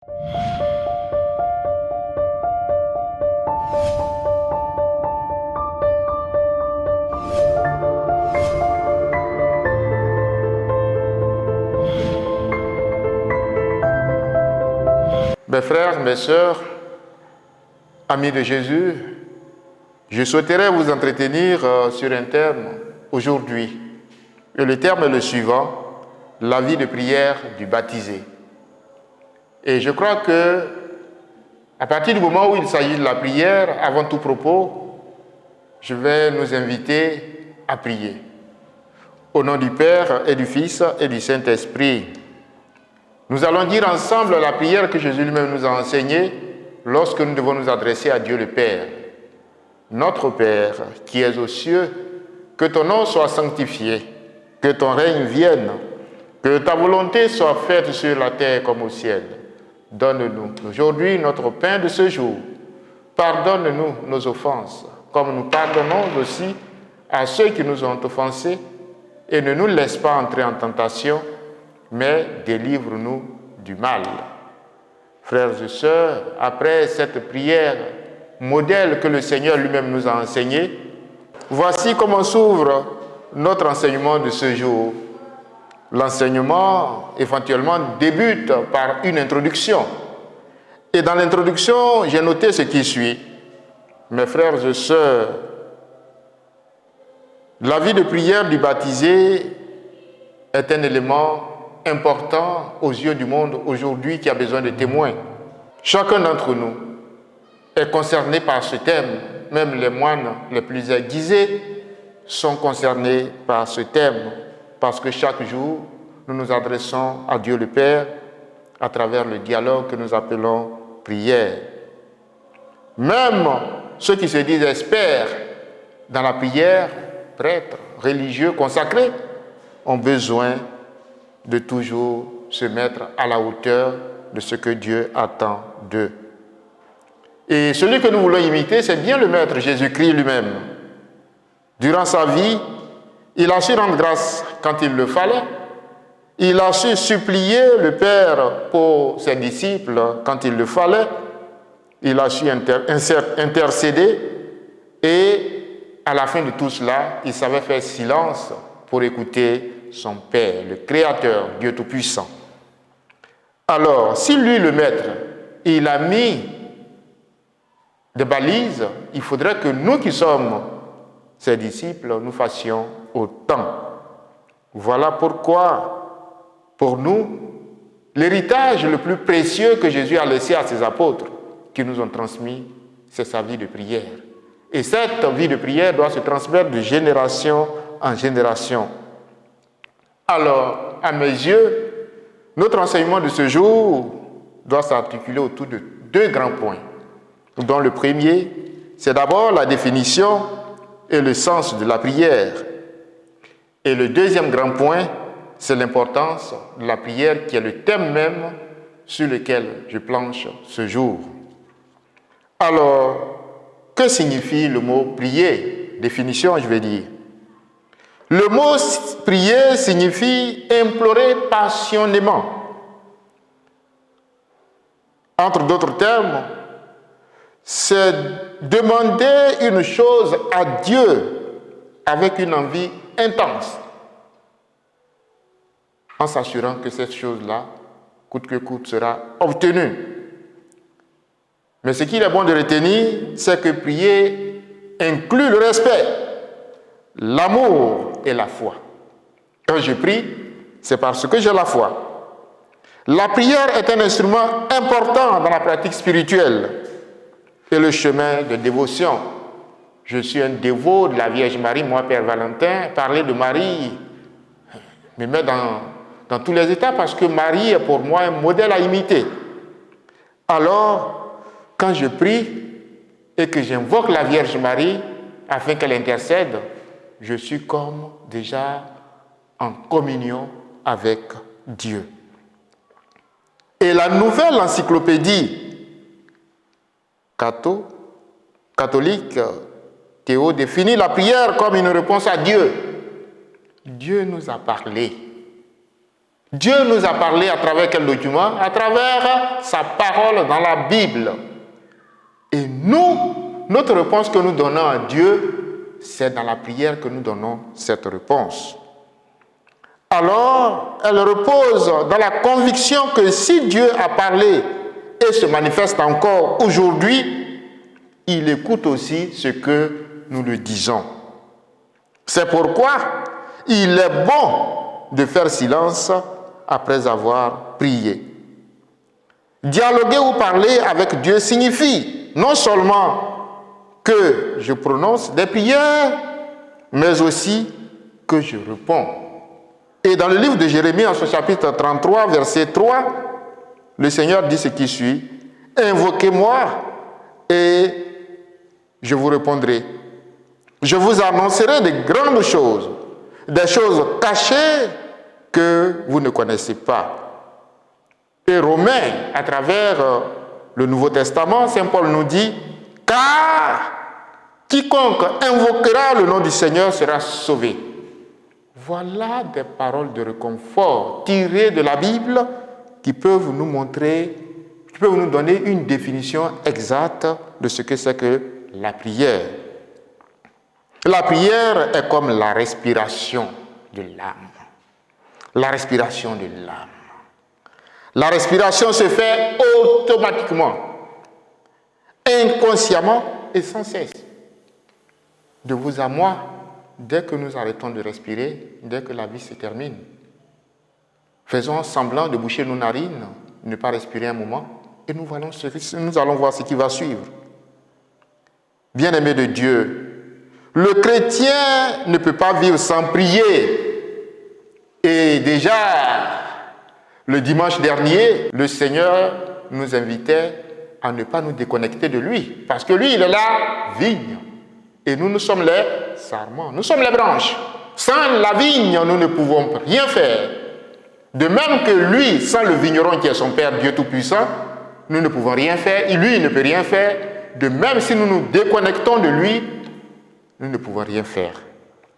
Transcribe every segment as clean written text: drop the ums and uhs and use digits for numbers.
Mes frères, mes sœurs, amis de Jésus, je souhaiterais vous entretenir sur un terme aujourd'hui. Et le terme est le suivant, la vie de prière du baptisé. Et je crois que, à partir du moment où il s'agit de la prière, avant tout propos, je vais nous inviter à prier. Au nom du Père et du Fils et du Saint-Esprit, nous allons dire ensemble la prière que Jésus lui-même nous a enseignée lorsque nous devons nous adresser à Dieu le Père. Notre Père, qui es aux cieux, que ton nom soit sanctifié, que ton règne vienne, que ta volonté soit faite sur la terre comme au ciel. Donne-nous aujourd'hui notre pain de ce jour. Pardonne-nous nos offenses, comme nous pardonnons aussi à ceux qui nous ont offensés, et ne nous laisse pas entrer en tentation, mais délivre-nous du mal. Frères et sœurs, après cette prière modèle que le Seigneur lui-même nous a enseignée, voici comment s'ouvre notre enseignement de ce jour. L'enseignement, éventuellement, débute par une introduction. Et dans l'introduction, j'ai noté ce qui suit. Mes frères et sœurs, la vie de prière du baptisé est un élément important aux yeux du monde aujourd'hui qui a besoin de témoins. Chacun d'entre nous est concerné par ce thème. Même les moines les plus aiguisés sont concernés par ce thème parce que chaque jour, nous nous adressons à Dieu le Père à travers le dialogue que nous appelons prière. Même ceux qui se disent experts dans la prière, prêtres, religieux, consacrés, ont besoin de toujours se mettre à la hauteur de ce que Dieu attend d'eux. Et celui que nous voulons imiter, c'est bien le Maître Jésus-Christ lui-même. Durant sa vie, il a su rendre grâce quand il le fallait. Il a su supplier le Père pour ses disciples quand il le fallait. Il a su intercéder et à la fin de tout cela, il savait faire silence pour écouter son Père, le Créateur, Dieu Tout-Puissant. Alors, si lui, le Maître, il a mis des balises, il faudrait que nous qui sommes ses disciples, nous fassions autant. Voilà pourquoi, pour nous, l'héritage le plus précieux que Jésus a laissé à ses apôtres, qui nous ont transmis, c'est sa vie de prière. Et cette vie de prière doit se transmettre de génération en génération. Alors, à mes yeux, notre enseignement de ce jour doit s'articuler autour de deux grands points, dont le premier, c'est d'abord la définition et le sens de la prière. Et le deuxième grand point, c'est l'importance de la prière qui est le thème même sur lequel je planche ce jour. Alors, que signifie le mot prier? Définition, je vais dire. Le mot prier signifie implorer passionnément. Entre d'autres termes, c'est demander une chose à Dieu avec une envie intense, en s'assurant que cette chose-là, coûte que coûte, sera obtenue. Mais ce qu'il est bon de retenir, c'est que prier inclut le respect, l'amour et la foi. Quand je prie, c'est parce que j'ai la foi. La prière est un instrument important dans la pratique spirituelle et le chemin de dévotion. Je suis un dévot de la Vierge Marie, moi, Père Valentin. Parler de Marie me met dans tous les états parce que Marie est pour moi un modèle à imiter. Alors, quand je prie et que j'invoque la Vierge Marie afin qu'elle intercède, je suis comme déjà en communion avec Dieu. Et la nouvelle encyclopédie catholique, Théo, définit la prière comme une réponse à Dieu. Dieu nous a parlé. Dieu nous a parlé à travers quel document? À travers sa parole dans la Bible. Et nous, notre réponse que nous donnons à Dieu, c'est dans la prière que nous donnons cette réponse. Alors, elle repose dans la conviction que si Dieu a parlé et se manifeste encore aujourd'hui, il écoute aussi ce que nous lui disons. C'est pourquoi il est bon de faire silence après avoir prié. Dialoguer ou parler avec Dieu signifie non seulement que je prononce des prières, mais aussi que je réponds. Et dans le livre de Jérémie, en son chapitre 33, verset 3, le Seigneur dit ce qui suit: « Invoquez-moi et je vous répondrai. Je vous annoncerai de grandes choses, des choses cachées que vous ne connaissez pas. » Et Romains, à travers le Nouveau Testament, Saint Paul nous dit: « Car quiconque invoquera le nom du Seigneur sera sauvé. » Voilà des paroles de réconfort tirées de la Bible qui peuvent nous montrer, qui peuvent nous donner une définition exacte de ce que c'est que la prière. La prière est comme la respiration de l'âme. La respiration de l'âme. La respiration se fait automatiquement, inconsciemment et sans cesse. De vous à moi, dès que nous arrêtons de respirer, dès que la vie se termine, faisons semblant de boucher nos narines, ne pas respirer un moment, et nous allons voir ce qui va suivre. Bien-aimé de Dieu, le chrétien ne peut pas vivre sans prier. Et déjà, le dimanche dernier, le Seigneur nous invitait à ne pas nous déconnecter de lui, parce que lui, il est la vigne. Et nous sommes les sarments, nous sommes les branches. Sans la vigne, nous ne pouvons rien faire. De même que lui, sans le vigneron qui est son Père, Dieu Tout-Puissant, nous ne pouvons rien faire, et lui, il ne peut rien faire. De même, si nous nous déconnectons de lui, nous ne pouvons rien faire.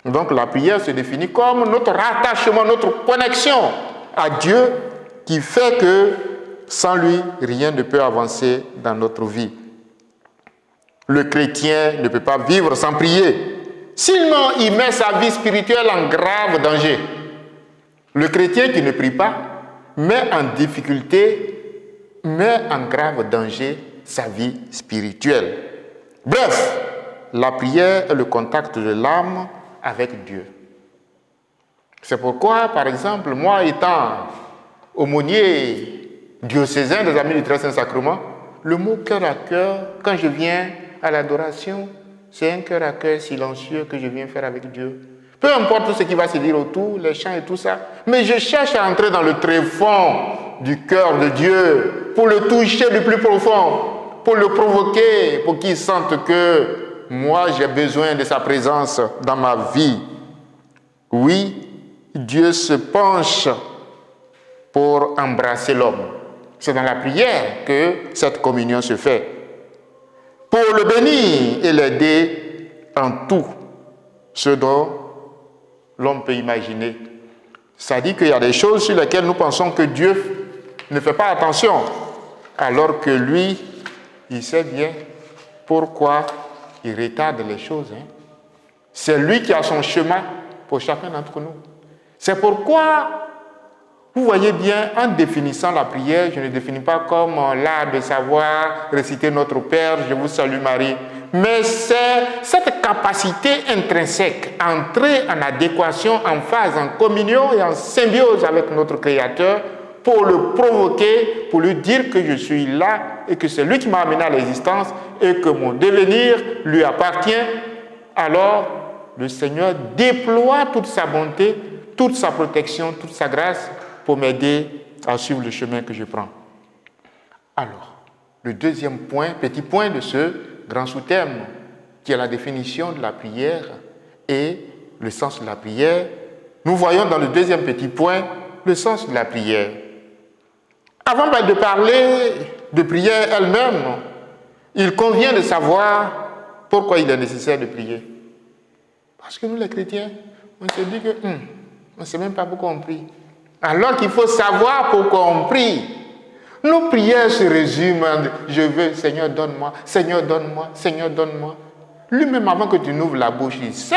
Donc la prière se définit comme notre rattachement, notre connexion à Dieu, qui fait que sans lui, rien ne peut avancer dans notre vie. Le chrétien ne peut pas vivre sans prier. Sinon, il met sa vie spirituelle en grave danger. Le chrétien qui ne prie pas met en difficulté, met en grave danger sa vie spirituelle. Bref, la prière est le contact de l'âme avec Dieu. C'est pourquoi, par exemple, moi étant aumônier diocésain des Amis du Très Saint-Sacrement, le mot cœur à cœur, quand je viens à l'adoration, c'est un cœur à cœur silencieux que je viens faire avec Dieu. Peu importe tout ce qui va se dire autour, les chants et tout ça, mais je cherche à entrer dans le tréfonds du cœur de Dieu, pour le toucher du plus profond, pour le provoquer, pour qu'il sente que moi j'ai besoin de sa présence dans ma vie. Oui, Dieu se penche pour embrasser l'homme. C'est dans la prière que cette communion se fait. Pour le bénir et l'aider en tout ce dont l'homme peut imaginer. Ça dit qu'il y a des choses sur lesquelles nous pensons que Dieu ne fait pas attention, alors que lui, il sait bien pourquoi il retarde les choses. C'est lui qui a son chemin pour chacun d'entre nous. C'est pourquoi, vous voyez bien, en définissant la prière, je ne définis pas comme l'art de savoir réciter Notre Père, je vous salue Marie, mais c'est cette capacité intrinsèque à entrer en adéquation, en phase, en communion et en symbiose avec notre Créateur pour le provoquer, pour lui dire que je suis là et que c'est lui qui m'a amené à l'existence et que mon devenir lui appartient. Alors, le Seigneur déploie toute sa bonté, toute sa protection, toute sa grâce pour m'aider à suivre le chemin que je prends. Alors, le deuxième point, petit point de ce grand sous-thème, qui est la définition de la prière et le sens de la prière, nous voyons dans le deuxième petit point le sens de la prière. Avant de parler de prière elle-même, il convient de savoir pourquoi il est nécessaire de prier. Parce que nous, les chrétiens, on se dit que on ne sait même pas pourquoi on prie. Alors qu'il faut savoir pourquoi on prie. Nos prières se résument en « je veux, Seigneur, donne-moi, Seigneur, donne-moi, Seigneur, donne-moi ». Lui-même, avant que tu n'ouvres la bouche, il sait.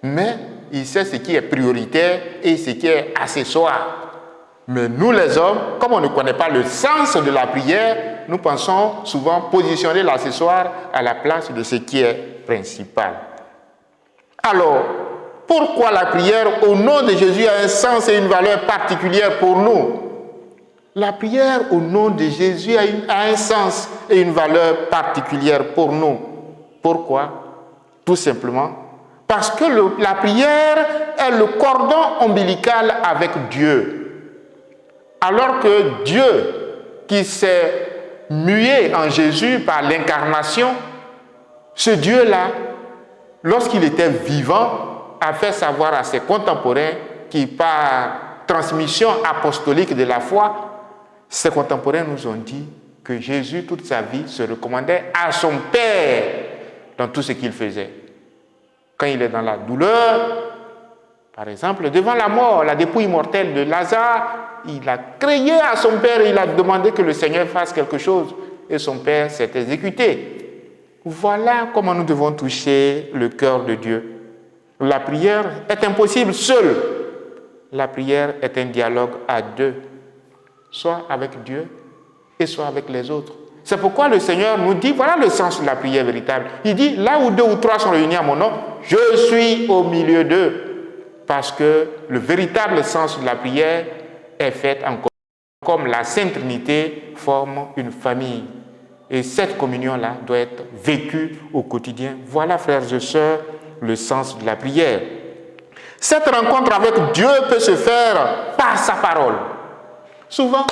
Mais il sait ce qui est prioritaire et ce qui est accessoire. Mais nous, les hommes, comme on ne connaît pas le sens de la prière, nous pensons souvent positionner l'accessoire à la place de ce qui est principal. Alors, pourquoi la prière au nom de Jésus a un sens et une valeur particulière pour nous? La prière au nom de Jésus a un sens et une valeur particulière pour nous. Pourquoi? Tout simplement parce que la prière est le cordon ombilical avec Dieu. Alors que Dieu, qui s'est mué en Jésus par l'incarnation, ce Dieu-là, lorsqu'il était vivant, a fait savoir à ses contemporains qui, par transmission apostolique de la foi, ses contemporains nous ont dit que Jésus, toute sa vie, se recommandait à son Père dans tout ce qu'il faisait. Quand il est dans la douleur, par exemple, devant la mort, la dépouille mortelle de Lazare, il a crié à son Père et il a demandé que le Seigneur fasse quelque chose. Et son Père s'est exécuté. Voilà comment nous devons toucher le cœur de Dieu. La prière est impossible seule. La prière est un dialogue à deux, soit avec Dieu et soit avec les autres. C'est pourquoi le Seigneur nous dit, voilà le sens de la prière véritable. Il dit, là où deux ou trois sont réunis à mon nom, je suis au milieu d'eux. Parce que le véritable sens de la prière est fait encore comme la Sainte Trinité forme une famille. Et cette communion-là doit être vécue au quotidien. Voilà, frères et sœurs, le sens de la prière. Cette rencontre avec Dieu peut se faire par sa parole. Souvent,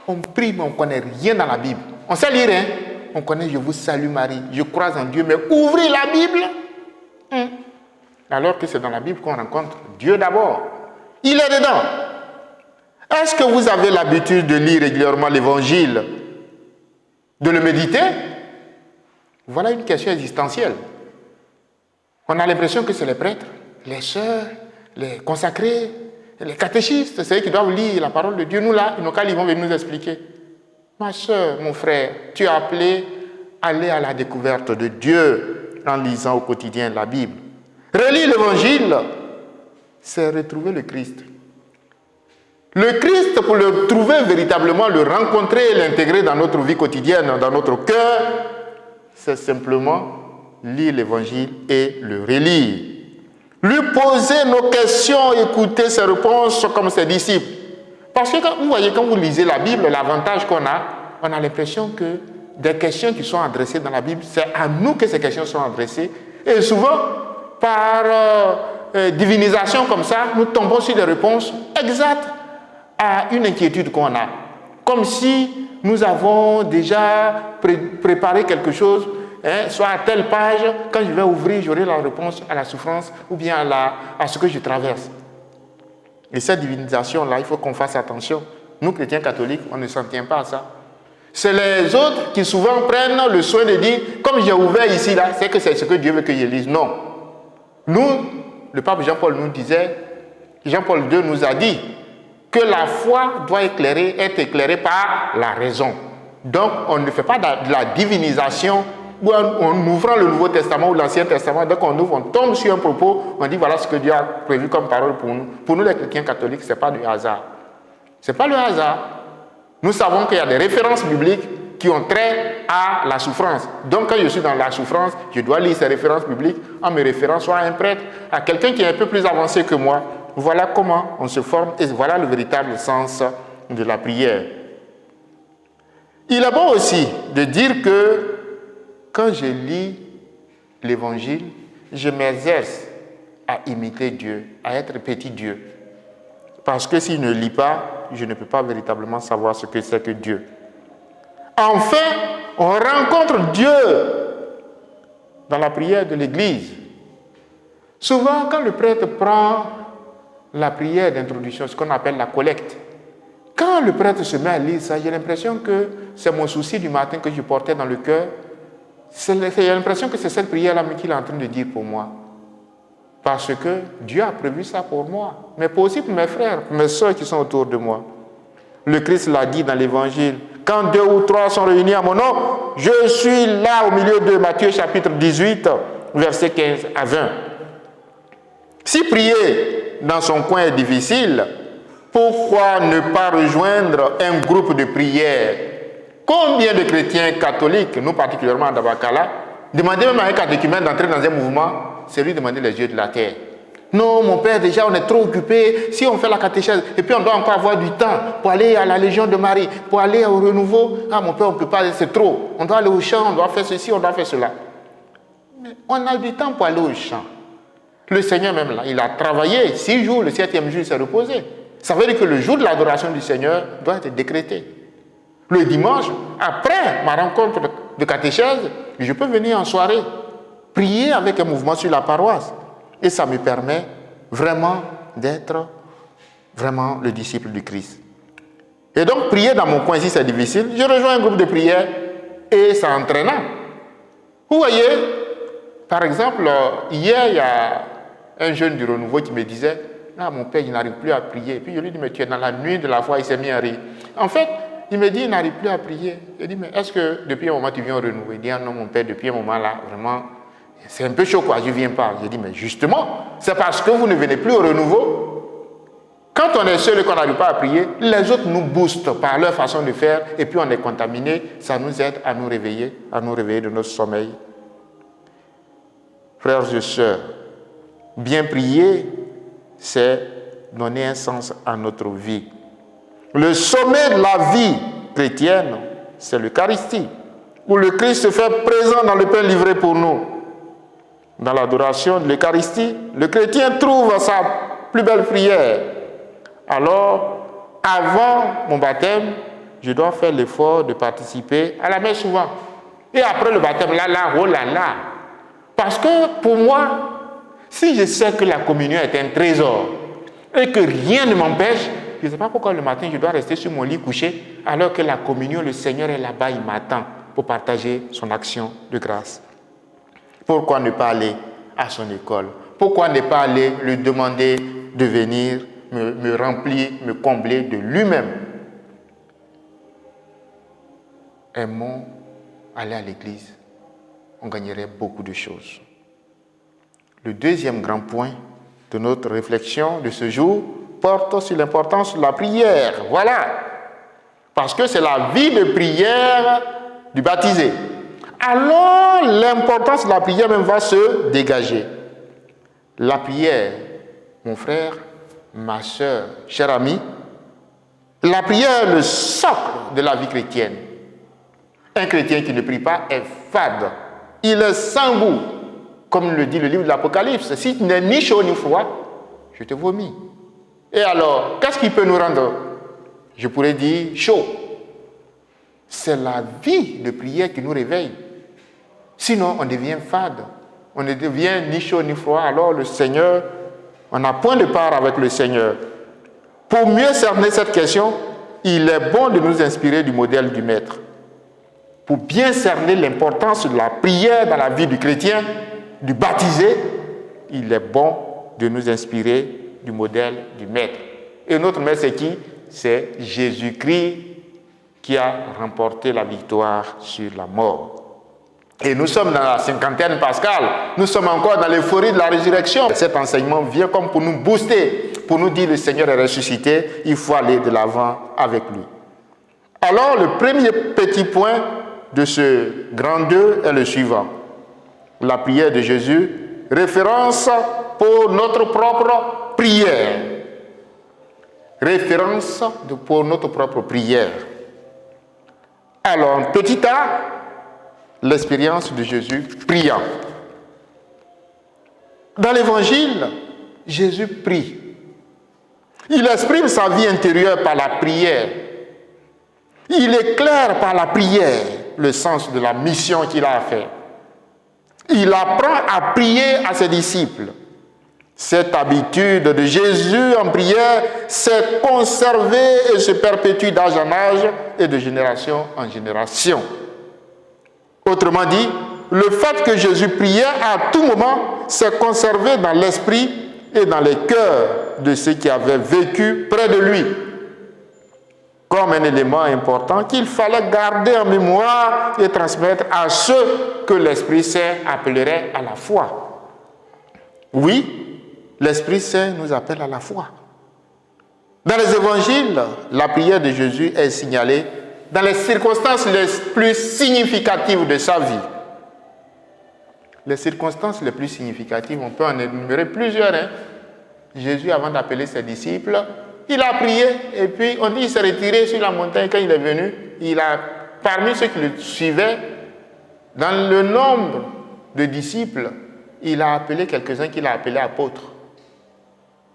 on prie, mais on ne connaît rien dans la Bible. On sait lire, hein? On connaît « Je vous salue Marie »,« Je crois en Dieu », mais ouvrez la Bible. Alors que c'est dans la Bible qu'on rencontre Dieu d'abord. Il est dedans. Est-ce que vous avez l'habitude de lire régulièrement l'Évangile, de le méditer? Voilà une question existentielle. On a l'impression que c'est les prêtres, les sœurs, les consacrés, les catéchistes, c'est eux qui doivent lire la parole de Dieu. Nous là, ils n'ont qu'à lire, ils vont venir nous expliquer. Ma sœur, mon frère, tu es appelé à aller à la découverte de Dieu en lisant au quotidien la Bible. Relire l'Évangile, c'est retrouver le Christ. Le Christ, pour le trouver véritablement, le rencontrer et l'intégrer dans notre vie quotidienne, dans notre cœur, c'est simplement lire l'Évangile et le relire. Lui poser nos questions, écouter ses réponses comme ses disciples. Parce que vous voyez, quand vous lisez la Bible, l'avantage qu'on a, on a l'impression que des questions qui sont adressées dans la Bible, c'est à nous que ces questions sont adressées. Et souvent, par divinisation comme ça, nous tombons sur des réponses exactes à une inquiétude qu'on a. Comme si nous avons déjà préparé quelque chose, soit à telle page, quand je vais ouvrir, j'aurai la réponse à la souffrance ou bien à ce que je traverse. Et cette divinisation-là, il faut qu'on fasse attention. Nous, chrétiens catholiques, on ne s'en tient pas à ça. C'est les autres qui souvent prennent le soin de dire, comme j'ai ouvert ici, là, c'est que c'est ce que Dieu veut que je lise. Non. Nous, le pape Jean-Paul nous disait, Jean-Paul II nous a dit que la foi doit être éclairée par la raison. Donc, on ne fait pas de la divinisation ou en ouvrant le Nouveau Testament ou l'Ancien Testament. Dès qu'on ouvre, on tombe sur un propos, on dit voilà ce que Dieu a prévu comme parole pour nous. Pour nous, les chrétiens catholiques, ce n'est pas du hasard. Ce n'est pas le hasard. Nous savons qu'il y a des références bibliques qui ont trait à la souffrance. Donc, quand je suis dans la souffrance, je dois lire ces références bibliques en me référant soit à un prêtre, à quelqu'un qui est un peu plus avancé que moi. Voilà comment on se forme et voilà le véritable sens de la prière. Il est bon aussi de dire que quand je lis l'Évangile, je m'exerce à imiter Dieu, à être petit Dieu. Parce que si je ne lis pas, je ne peux pas véritablement savoir ce que c'est que Dieu. Enfin, on rencontre Dieu dans la prière de l'Église. Souvent, quand le prêtre prend la prière d'introduction, ce qu'on appelle la collecte, quand le prêtre se met à lire ça, j'ai l'impression que c'est mon souci du matin que je portais dans le cœur. J'ai l'impression que c'est cette prière-là qu'il est en train de dire pour moi. Parce que Dieu a prévu ça pour moi, mais aussi pour mes frères, pour mes soeurs qui sont autour de moi. Le Christ l'a dit dans l'Évangile. Quand 2 ou 3 sont réunis à mon nom, je suis là au milieu de Matthieu chapitre 18, versets 15 à 20. Si prier dans son coin est difficile, pourquoi ne pas rejoindre un groupe de prière? Combien de chrétiens catholiques, nous particulièrement à Dabakala, demandaient même à un catéchumène d'entrer dans un mouvement, c'est lui demander les yeux de la terre. Non, mon père, déjà, on est trop occupé. Si on fait la catéchèse, et puis on doit encore avoir du temps pour aller à la Légion de Marie, pour aller au renouveau. Ah, mon père, on ne peut pas, c'est trop. On doit aller au champ, on doit faire ceci, on doit faire cela. Mais on a du temps pour aller au champ. Le Seigneur même là, il a travaillé 6 jours, le 7e jour, il s'est reposé. Ça veut dire que le jour de l'adoration du Seigneur doit être décrété. Le dimanche, après ma rencontre de catéchèse, je peux venir en soirée, prier avec un mouvement sur la paroisse. Et ça me permet vraiment d'être vraiment le disciple du Christ. Et donc, prier dans mon coin, si c'est difficile, je rejoins un groupe de prière et c'est entraînant. Vous voyez, par exemple, hier, il y a un jeune du renouveau qui me disait « Ah, mon père, il n'arrive plus à prier. » Et puis je lui dis « Mais tu es dans la nuit de la foi, il s'est mis à rire. » En fait, il me dit « Il n'arrive plus à prier. » Je dis « Mais est-ce que depuis un moment, tu viens au renouveau ?» Il dit « Ah non, mon père, depuis un moment là, vraiment... » C'est un peu chaud, quoi, je ne viens pas. J'ai dit, mais justement, c'est parce que vous ne venez plus au renouveau. Quand on est seul et qu'on n'arrive pas à prier, les autres nous boostent par leur façon de faire et puis on est contaminé. Ça nous aide à nous réveiller de notre sommeil. Frères et sœurs, bien prier, c'est donner un sens à notre vie. Le sommet de la vie chrétienne, c'est l'Eucharistie, où le Christ se fait présent dans le pain livré pour nous. Dans l'adoration de l'Eucharistie, le chrétien trouve sa plus belle prière. Alors, avant mon baptême, je dois faire l'effort de participer à la messe souvent. Et après le baptême, oh là là. Parce que pour moi, si je sais que la communion est un trésor et que rien ne m'empêche, je ne sais pas pourquoi le matin je dois rester sur mon lit couché alors que la communion, le Seigneur est là-bas, il m'attend pour partager son action de grâce. Pourquoi ne pas aller à son école? Pourquoi ne pas aller lui demander de venir me remplir, me combler de lui-même? Aimons aller à l'église. On gagnerait beaucoup de choses. Le deuxième grand point de notre réflexion de ce jour porte sur l'importance de la prière. Voilà. Parce que c'est la vie de prière du baptisé. Alors, l'importance de la prière même va se dégager. La prière, mon frère, ma soeur, cher ami, la prière est le socle de la vie chrétienne. Un chrétien qui ne prie pas est fade. Il est sans goût. Comme le dit le livre de l'Apocalypse, si tu n'es ni chaud ni froid, je te vomis. Et alors, qu'est-ce qui peut nous rendre, je pourrais dire, chaud? C'est la vie de prière qui nous réveille. Sinon, on devient fade. On ne devient ni chaud ni froid. Alors, le Seigneur, on n'a point de part avec le Seigneur. Pour mieux cerner cette question, il est bon de nous inspirer du modèle du Maître. Pour bien cerner l'importance de la prière dans la vie du chrétien, du baptisé, il est bon de nous inspirer du modèle du Maître. Et notre Maître, c'est qui? C'est Jésus-Christ qui a remporté la victoire sur la mort. Et nous sommes dans la cinquantaine pascale, nous sommes encore dans l'euphorie de la résurrection. Cet enseignement vient comme pour nous booster, pour nous dire le Seigneur est ressuscité, il faut aller de l'avant avec lui. Alors le premier petit point de ce grand 2 est le suivant. La prière de Jésus, référence pour notre propre prière. Référence pour notre propre prière. Alors, petit a, l'expérience de Jésus priant. Dans l'Évangile, Jésus prie. Il exprime sa vie intérieure par la prière. Il éclaire par la prière le sens de la mission qu'il a à faire. Il apprend à prier à ses disciples. Cette habitude de Jésus en prière s'est conservée et se perpétue d'âge en âge et de génération en génération. Autrement dit, le fait que Jésus priait à tout moment s'est conservé dans l'esprit et dans les cœurs de ceux qui avaient vécu près de lui, comme un élément important qu'il fallait garder en mémoire et transmettre à ceux que l'Esprit Saint appellerait à la foi. Oui, l'Esprit Saint nous appelle à la foi. Dans les évangiles, la prière de Jésus est signalée dans les circonstances les plus significatives de sa vie. Les circonstances les plus significatives, on peut en énumérer plusieurs. Jésus, avant d'appeler ses disciples, il a prié et puis on dit qu'il s'est retiré sur la montagne. Quand il est venu, parmi ceux qui le suivaient, dans le nombre de disciples, il a appelé quelques-uns qu'il a appelés apôtres.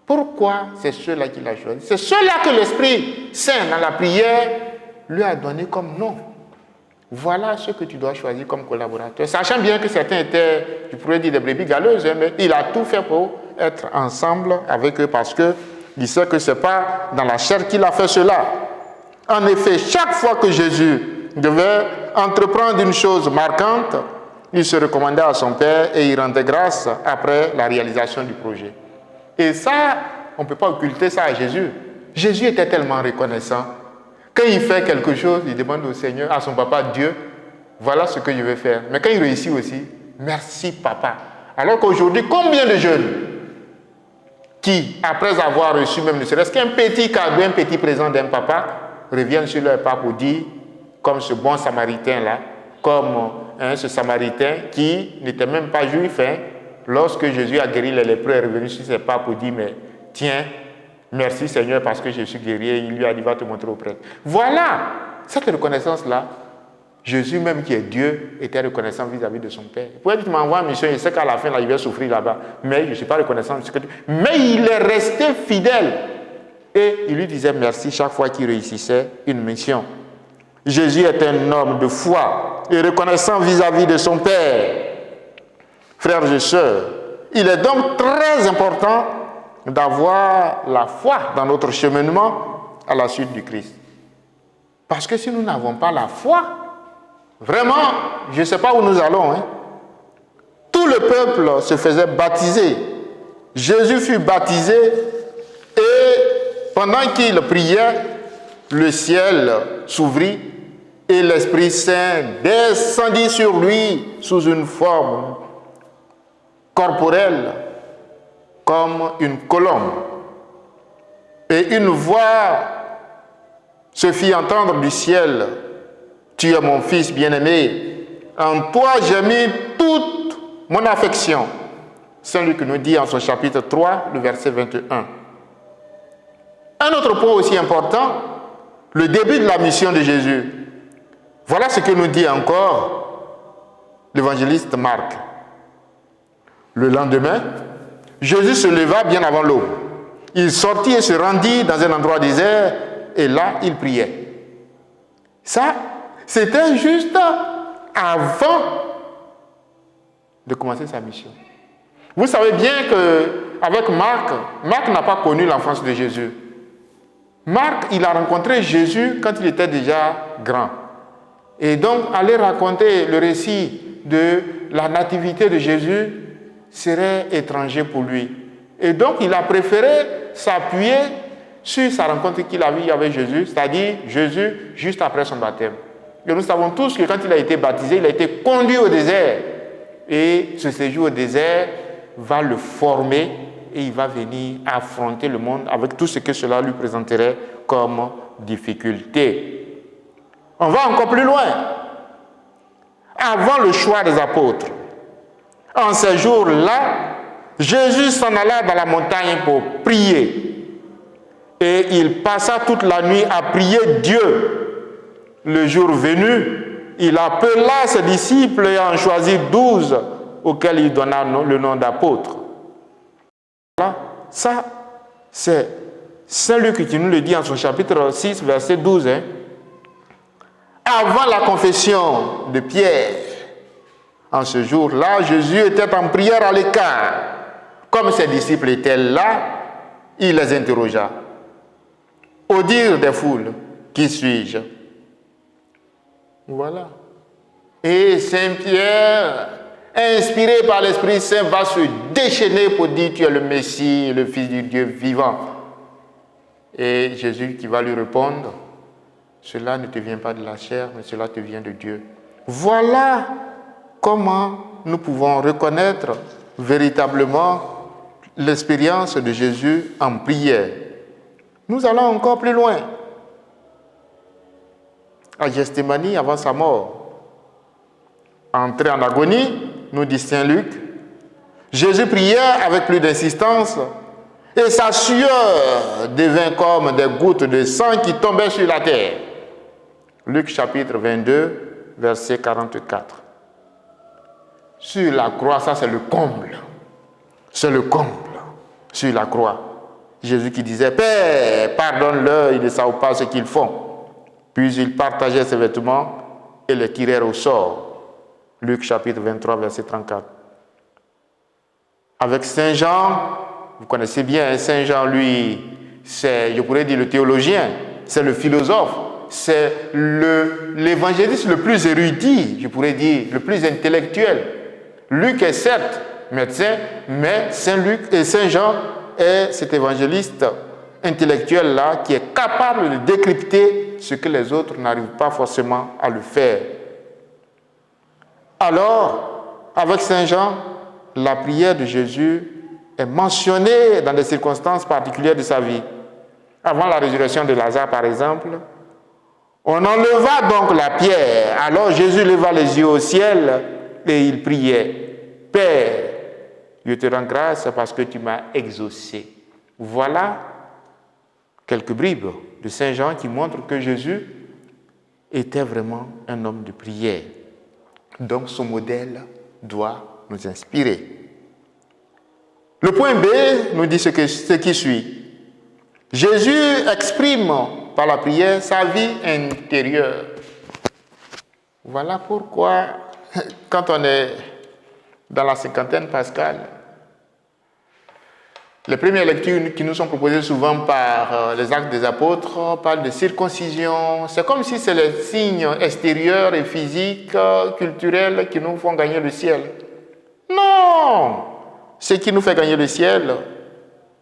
Pourquoi c'est ceux-là qu'il a choisis? C'est ceux-là que l'Esprit Saint, dans la prière, lui a donné comme nom. Voilà ce que tu dois choisir comme collaborateur. Sachant bien que certains étaient, je pourrais dire, des brebis galeuses, mais il a tout fait pour être ensemble avec eux parce qu'il sait que ce n'est pas dans la chair qu'il a fait cela. En effet, chaque fois que Jésus devait entreprendre une chose marquante, il se recommandait à son Père et il rendait grâce après la réalisation du projet. Et ça, on ne peut pas occulter ça à Jésus. Jésus était tellement reconnaissant. Quand il fait quelque chose, il demande au Seigneur, à son papa, Dieu, voilà ce que je vais faire. Mais quand il réussit aussi, merci papa. Alors qu'aujourd'hui, combien de jeunes qui, après avoir reçu même ne serait-ce qu'un petit cadeau, un petit présent d'un papa, reviennent sur leur papa pour dire, comme ce bon samaritain-là, comme ce samaritain qui n'était même pas juif, lorsque Jésus a guéri les lépreux, est revenu sur ses pas pour dire, mais tiens, merci Seigneur parce que je suis guéri. Il lui a dit, va te montrer au prêtre. Voilà, cette reconnaissance-là, Jésus même qui est Dieu, était reconnaissant vis-à-vis de son Père. Il pouvait dire, tu m'envoies en mission, il sait qu'à la fin, là, il va souffrir là-bas. Mais je ne suis pas reconnaissant de ce que tu... Mais il est resté fidèle. Et il lui disait merci chaque fois qu'il réussissait une mission. Jésus est un homme de foi et reconnaissant vis-à-vis de son Père. Frères et sœurs, il est donc très important d'avoir la foi dans notre cheminement à la suite du Christ. Parce que si nous n'avons pas la foi, vraiment, je ne sais pas où nous allons. Tout le peuple se faisait baptiser. Jésus fut baptisé et pendant qu'il priait, le ciel s'ouvrit et l'Esprit Saint descendit sur lui sous une forme corporelle comme une colombe. Et une voix se fit entendre du ciel. Tu es mon fils bien-aimé. En toi j'ai mis toute mon affection. Saint Luc nous dit en son chapitre 3, le verset 21. Un autre point aussi important, le début de la mission de Jésus. Voilà ce que nous dit encore l'évangéliste Marc. Le lendemain, Jésus se leva bien avant l'aube. Il sortit et se rendit dans un endroit désert et là, il priait. Ça, c'était juste avant de commencer sa mission. Vous savez bien qu'avec Marc n'a pas connu l'enfance de Jésus. Marc, il a rencontré Jésus quand il était déjà grand. Et donc, aller raconter le récit de la nativité de Jésus serait étranger pour lui. Et donc, il a préféré s'appuyer sur sa rencontre qu'il avait eue avec Jésus, c'est-à-dire Jésus juste après son baptême. Et nous savons tous que quand il a été baptisé, il a été conduit au désert. Et ce séjour au désert va le former et il va venir affronter le monde avec tout ce que cela lui présenterait comme difficulté. On va encore plus loin. Avant le choix des apôtres, en ces jours-là, Jésus s'en alla dans la montagne pour prier. Et il passa toute la nuit à prier Dieu. Le jour venu, il appela ses disciples et en choisit 12 auxquels il donna le nom d'apôtres. Voilà, ça, c'est Saint Luc qui nous le dit en son chapitre 6, verset 12. Avant la confession de Pierre, en ce jour-là, Jésus était en prière à l'écart. Comme ses disciples étaient là, il les interrogea. Au dire des foules, qui suis-je? Voilà. Et Saint Pierre inspiré par l'Esprit Saint, va se déchaîner pour dire tu es le Messie, le Fils du Dieu vivant. Et Jésus qui va lui répondre, cela ne te vient pas de la chair, mais cela te vient de Dieu. Voilà comment nous pouvons reconnaître véritablement l'expérience de Jésus en prière. Nous allons encore plus loin. À Gethsémani, avant sa mort, entré en agonie, nous dit Saint Luc, Jésus priait avec plus d'insistance et sa sueur devint comme des gouttes de sang qui tombaient sur la terre. Luc chapitre 22, verset 44. Sur la croix, ça c'est le comble. C'est le comble. Sur la croix. Jésus qui disait, Père, pardonne-leur, ils ne savent pas ce qu'ils font. Puis il partageait ses vêtements et les tirèrent au sort. Luc chapitre 23, verset 34. Avec Saint Jean, vous connaissez bien, Saint Jean, lui, c'est, je pourrais dire, le théologien, c'est le philosophe, c'est l'évangéliste le plus érudit, je pourrais dire, le plus intellectuel. Luc est certes médecin, mais Saint Luc et Saint Jean est cet évangéliste intellectuel-là qui est capable de décrypter ce que les autres n'arrivent pas forcément à le faire. Alors, avec Saint Jean, la prière de Jésus est mentionnée dans des circonstances particulières de sa vie. Avant la résurrection de Lazare, par exemple, on enleva donc la pierre. Alors Jésus leva les yeux au ciel et il priait, « Père, je te rends grâce parce que tu m'as exaucé. » Voilà quelques bribes de Saint Jean qui montrent que Jésus était vraiment un homme de prière. Donc son modèle doit nous inspirer. Le point B nous dit ce qui suit. Jésus exprime par la prière sa vie intérieure. Voilà pourquoi, quand on est dans la cinquantaine pascale, les premières lectures qui nous sont proposées souvent par les Actes des Apôtres parlent de circoncision. C'est comme si c'est les signes extérieurs et physiques, culturels qui nous font gagner le ciel. Non! Ce qui nous fait gagner le ciel,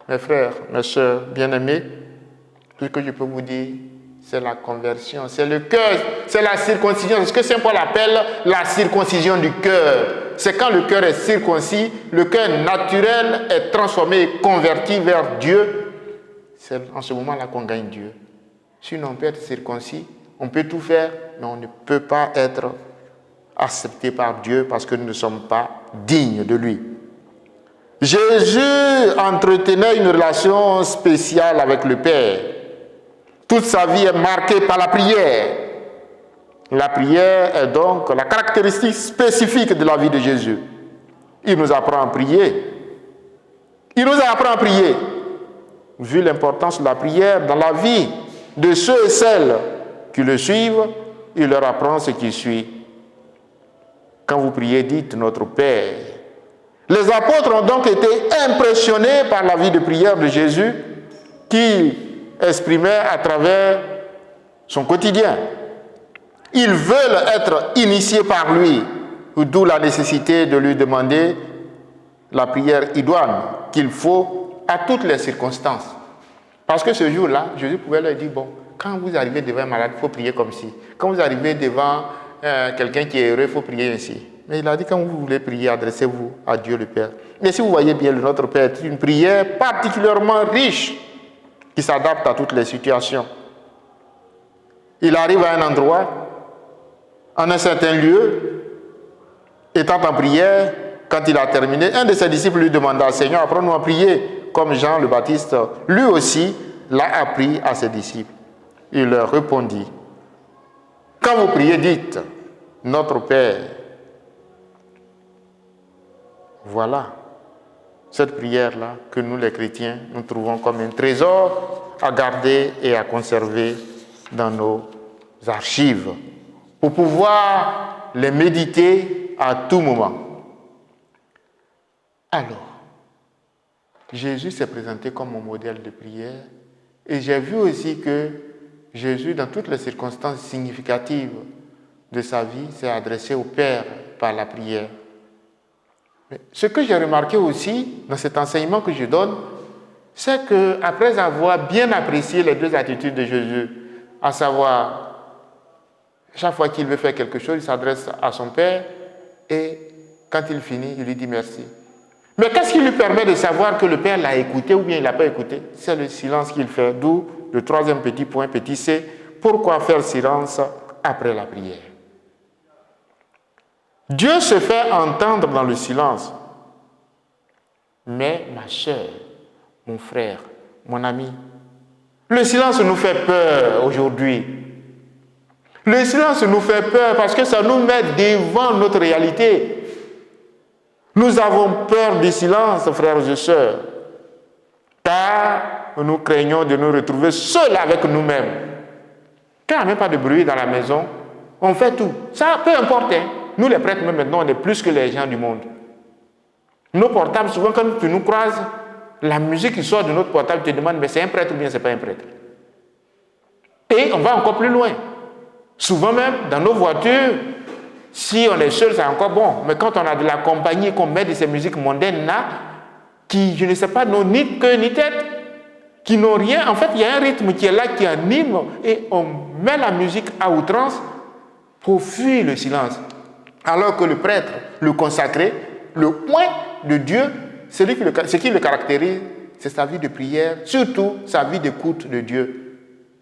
mes frères, mes sœurs bien-aimés, tout ce que je peux vous dire, c'est la conversion, c'est le cœur, c'est la circoncision. C'est ce que Saint Paul appelle la circoncision du cœur. C'est quand le cœur est circoncis, le cœur naturel est transformé et converti vers Dieu. C'est en ce moment-là qu'on gagne Dieu. Sinon, on peut être circoncis, on peut tout faire, mais on ne peut pas être accepté par Dieu parce que nous ne sommes pas dignes de lui. Jésus entretenait une relation spéciale avec le Père. Toute sa vie est marquée par la prière. La prière est donc la caractéristique spécifique de la vie de Jésus. Il nous apprend à prier. Il nous apprend à prier. Vu l'importance de la prière dans la vie de ceux et celles qui le suivent, il leur apprend ce qui suit. Quand vous priez, dites notre Père. Les apôtres ont donc été impressionnés par la vie de prière de Jésus qu'il exprimait à travers son quotidien. Ils veulent être initiés par lui, d'où la nécessité de lui demander la prière idoine qu'il faut à toutes les circonstances. Parce que ce jour-là, Jésus pouvait leur dire, bon, quand vous arrivez devant un malade, il faut prier comme ci. Quand vous arrivez devant quelqu'un qui est heureux, il faut prier ainsi. Mais il a dit, quand vous voulez prier, adressez-vous à Dieu le Père. Mais si vous voyez bien le Notre Père, c'est une prière particulièrement riche qui s'adapte à toutes les situations. Il arrive à un endroit, en un certain lieu, étant en prière, quand il a terminé, un de ses disciples lui demanda, Seigneur, apprends-nous à prier, comme Jean le Baptiste, lui aussi, l'a appris à ses disciples. Il leur répondit, quand vous priez, dites, Notre Père. Voilà cette prière-là que nous, les chrétiens, nous trouvons comme un trésor à garder et à conserver dans nos archives pour pouvoir les méditer à tout moment. Alors, Jésus s'est présenté comme mon modèle de prière et j'ai vu aussi que Jésus, dans toutes les circonstances significatives de sa vie, s'est adressé au Père par la prière. Mais ce que j'ai remarqué aussi dans cet enseignement que je donne, c'est qu'après avoir bien apprécié les deux attitudes de Jésus, à savoir, chaque fois qu'il veut faire quelque chose, il s'adresse à son Père et quand il finit, il lui dit merci. Mais qu'est-ce qui lui permet de savoir que le Père l'a écouté ou bien il ne l'a pas écouté? C'est le silence qu'il fait. D'où le troisième petit point, petit c, pourquoi faire silence après la prière? Dieu se fait entendre dans le silence. Mais ma soeur, mon frère, mon ami, le silence nous fait peur aujourd'hui. Le silence nous fait peur parce que ça nous met devant notre réalité. Nous avons peur du silence, frères et sœurs, car nous craignons de nous retrouver seuls avec nous-mêmes. Quand il n'y a même pas de bruit dans la maison, on fait tout. Ça, peu importe. Hein. Nous, les prêtres, même maintenant, on est plus que les gens du monde. Nos portables, souvent, quand tu nous croises, la musique qui sort de notre portable te demande, mais c'est un prêtre ou bien c'est pas un prêtre? Et on va encore plus loin. Souvent même, dans nos voitures, si on est seul, c'est encore bon. Mais quand on a de la compagnie, qu'on met de ces musiques mondaines là, qui, je ne sais pas, n'ont ni queue ni tête, qui n'ont rien. En fait, il y a un rythme qui est là, qui anime, et on met la musique à outrance pour fuir le silence. Alors que le prêtre, le consacré, le point de Dieu, ce qui le caractérise, c'est sa vie de prière, surtout sa vie d'écoute de Dieu.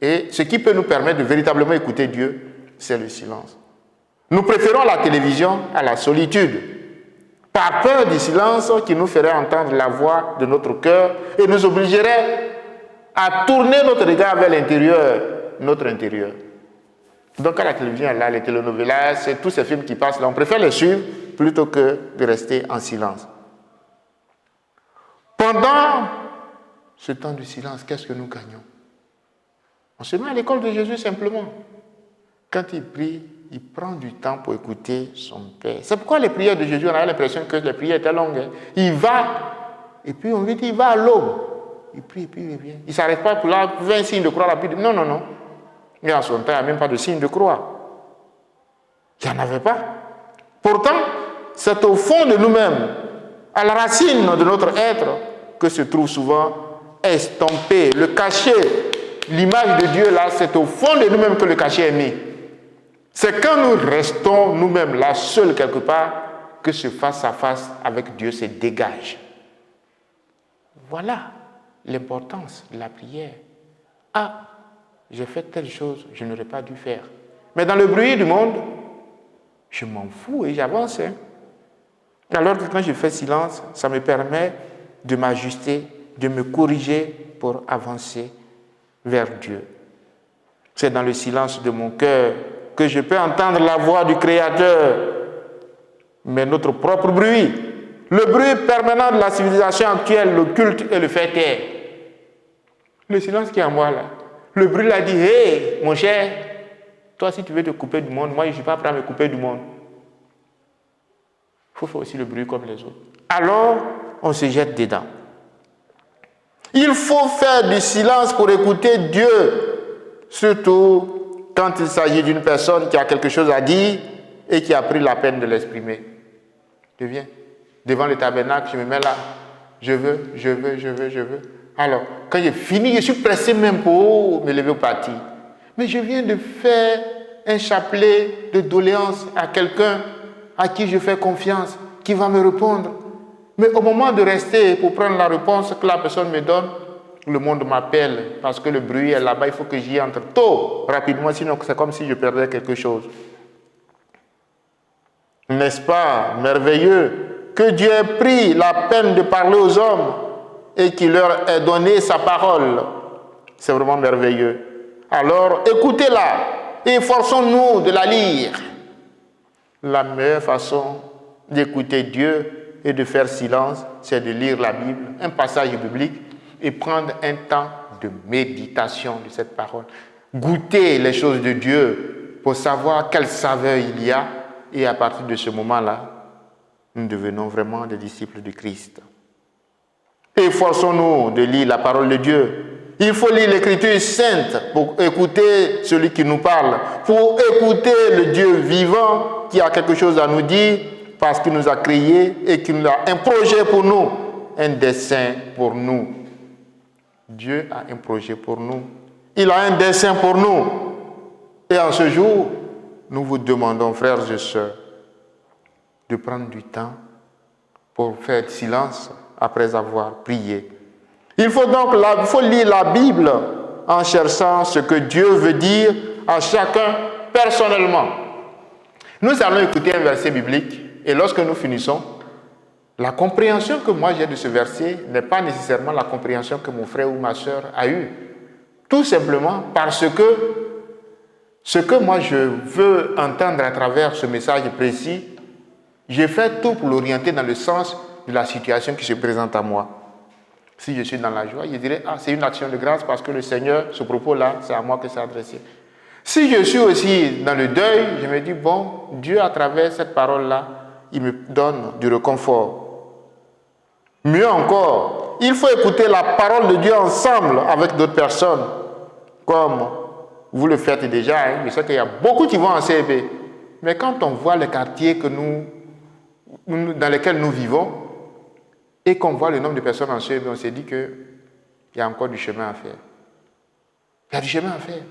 Et ce qui peut nous permettre de véritablement écouter Dieu, c'est le silence. Nous préférons la télévision à la solitude, par peur du silence qui nous ferait entendre la voix de notre cœur et nous obligerait à tourner notre regard vers l'intérieur, notre intérieur. Donc à la télévision, là, les telenovelas, c'est tous ces films qui passent là, on préfère les suivre plutôt que de rester en silence. Pendant ce temps de silence, qu'est-ce que nous gagnons? On se met à l'école de Jésus simplement. Quand il prie, il prend du temps pour écouter son Père. C'est pourquoi les prières de Jésus, on a l'impression que les prières étaient longues. Hein. Il va, et puis on lui dit, il va à l'aube. Il prie, et puis il revient. Il ne s'arrête pas pour là, faire un signe de croix rapide. Non, non, non. Et en son temps, il n'y a même pas de signe de croix. Il n'y en avait pas. Pourtant, c'est au fond de nous-mêmes, à la racine de notre être, que se trouve souvent estompé, le cachet. L'image de Dieu, là, c'est au fond de nous-mêmes que le cachet est mis. C'est quand nous restons nous-mêmes là, seuls quelque part, que ce face-à-face avec Dieu se dégage. Voilà l'importance de la prière. Ah, j'ai fait telle chose, je n'aurais pas dû faire. Mais dans le bruit du monde, je m'en fous et j'avance. Hein. Alors que quand je fais silence, ça me permet de m'ajuster, de me corriger pour avancer vers Dieu. C'est dans le silence de mon cœur que je peux entendre la voix du Créateur, mais notre propre bruit, le bruit permanent de la civilisation actuelle, le culte et le fait taire. Le silence qui est en moi là, le bruit l'a dit, hé, mon cher, toi si tu veux te couper du monde, moi je ne suis pas prêt à me couper du monde. Il faut faire aussi le bruit comme les autres. Alors, on se jette dedans. Il faut faire du silence pour écouter Dieu, surtout quand il s'agit d'une personne qui a quelque chose à dire et qui a pris la peine de l'exprimer. Je viens devant le tabernacle, je me mets là, je veux. Alors, quand j'ai fini, je suis pressé même pour me lever au parti. Mais je viens de faire un chapelet de doléances à quelqu'un à qui je fais confiance, qui va me répondre. Mais au moment de rester pour prendre la réponse que la personne me donne, le monde m'appelle parce que le bruit est là-bas, il faut que j'y entre tôt, rapidement, sinon c'est comme si je perdais quelque chose. N'est-ce pas merveilleux que Dieu ait pris la peine de parler aux hommes et qu'il leur ait donné sa parole? C'est vraiment merveilleux. Alors, écoutez-la et efforçons-nous de la lire. La meilleure façon d'écouter Dieu et de faire silence, c'est de lire la Bible, un passage biblique, et prendre un temps de méditation de cette parole. Goûter les choses de Dieu pour savoir quelle saveur il y a, et à partir de ce moment-là, nous devenons vraiment des disciples de Christ. Efforçons-nous de lire la parole de Dieu. Il faut lire l'Écriture sainte pour écouter celui qui nous parle, pour écouter le Dieu vivant qui a quelque chose à nous dire parce qu'il nous a créés et qu'il nous a un projet pour nous, un dessein pour nous. Dieu a un projet pour nous. Il a un dessein pour nous. Et en ce jour, nous vous demandons, frères et sœurs, de prendre du temps pour faire silence après avoir prié. Il faut donc lire la Bible en cherchant ce que Dieu veut dire à chacun personnellement. Nous allons écouter un verset biblique et lorsque nous finissons, la compréhension que moi j'ai de ce verset n'est pas nécessairement la compréhension que mon frère ou ma soeur a eue. Tout simplement parce que ce que moi je veux entendre à travers ce message précis, j'ai fait tout pour l'orienter dans le sens de la situation qui se présente à moi. Si je suis dans la joie, je dirais, c'est une action de grâce parce que le Seigneur, ce propos-là, c'est à moi que c'est adressé. Si je suis aussi dans le deuil, je me dis, bon, Dieu, à travers cette parole-là, il me donne du réconfort. Mieux encore, il faut écouter la parole de Dieu ensemble avec d'autres personnes, comme vous le faites déjà. Je sais qu'il y a beaucoup qui vont en CEB. Mais quand on voit les quartiers dans lesquels nous vivons, et qu'on voit le nombre de personnes en CEB, on s'est dit qu'il y a encore du chemin à faire. Il y a du chemin à faire.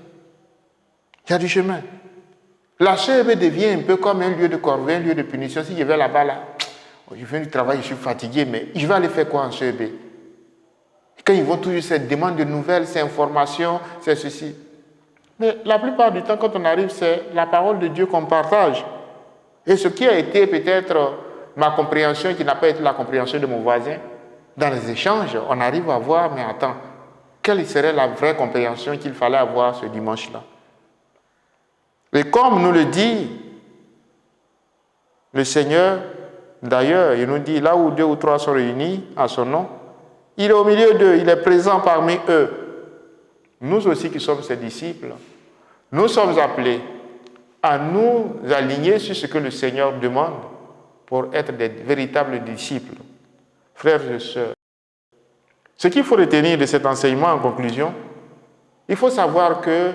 Il y a du chemin. La CEB devient un peu comme un lieu de corvée, un lieu de punition. Si je vais là-bas, je viens du travail, je suis fatigué, mais je vais aller faire quoi en CEB? Quand ils vont toujours cette demande de nouvelles, ces informations, c'est ceci. Mais la plupart du temps, quand on arrive, c'est la parole de Dieu qu'on partage. Et ce qui a été peut-être ma compréhension, qui n'a pas été la compréhension de mon voisin, dans les échanges, on arrive à voir, mais attends, quelle serait la vraie compréhension qu'il fallait avoir ce dimanche-là? Et comme nous le dit le Seigneur, d'ailleurs, il nous dit, là où 2 ou 3 sont réunis à son nom, il est au milieu d'eux, il est présent parmi eux. Nous aussi qui sommes ses disciples, nous sommes appelés à nous aligner sur ce que le Seigneur demande pour être des véritables disciples. Frères et sœurs, ce qu'il faut retenir de cet enseignement en conclusion, il faut savoir que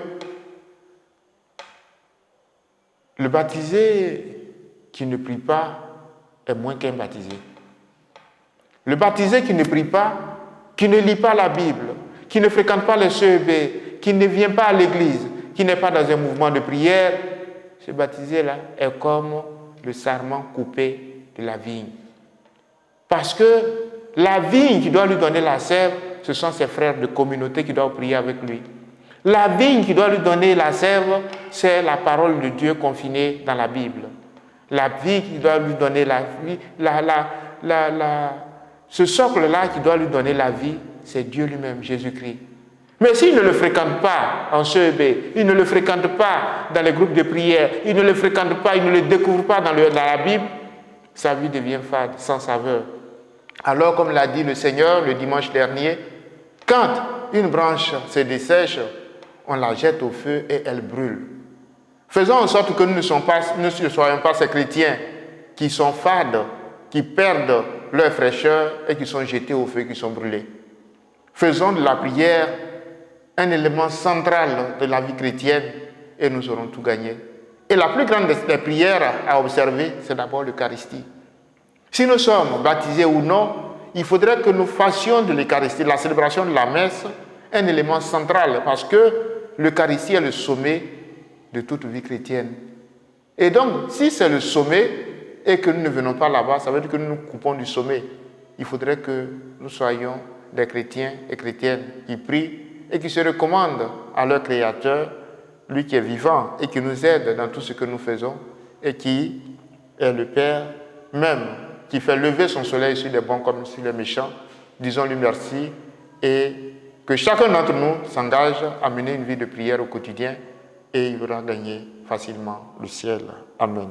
le baptisé qui ne prie pas est moins qu'un baptisé. Le baptisé qui ne prie pas, qui ne lit pas la Bible, qui ne fréquente pas les CEB, qui ne vient pas à l'église, qui n'est pas dans un mouvement de prière, ce baptisé-là est comme le sarment coupé de la vigne. Parce que la vigne qui doit lui donner la sève, ce sont ses frères de communauté qui doivent prier avec lui. La vigne qui doit lui donner la sève, c'est la parole de Dieu confinée dans la Bible. La vigne qui doit lui donner la vie, ce socle-là qui doit lui donner la vie, c'est Dieu lui-même, Jésus-Christ. Mais s'il ne le fréquente pas en CEB, il ne le fréquente pas dans les groupes de prière, il ne le fréquente pas, il ne le découvre pas dans la Bible, sa vie devient fade, sans saveur. Alors, comme l'a dit le Seigneur le dimanche dernier, quand une branche se dessèche, on la jette au feu et elle brûle. Faisons en sorte que nous ne soyons pas ces chrétiens qui sont fades, qui perdent leur fraîcheur et qui sont jetés au feu, qui sont brûlés. Faisons de la prière un élément central de la vie chrétienne et nous aurons tout gagné. Et la plus grande des prières à observer, c'est d'abord l'Eucharistie. Si nous sommes baptisés ou non, il faudrait que nous fassions de l'Eucharistie, de la célébration de la messe, un élément central, parce que l'Eucharistie est le sommet de toute vie chrétienne. Et donc, si c'est le sommet et que nous ne venons pas là-bas, ça veut dire que nous nous coupons du sommet. Il faudrait que nous soyons des chrétiens et chrétiennes qui prient et qui se recommandent à leur Créateur, lui qui est vivant et qui nous aide dans tout ce que nous faisons et qui est le Père même, qui fait lever son soleil sur les bons comme sur les méchants. Disons-lui merci et que chacun d'entre nous s'engage à mener une vie de prière au quotidien et il aura gagné facilement le ciel. Amen.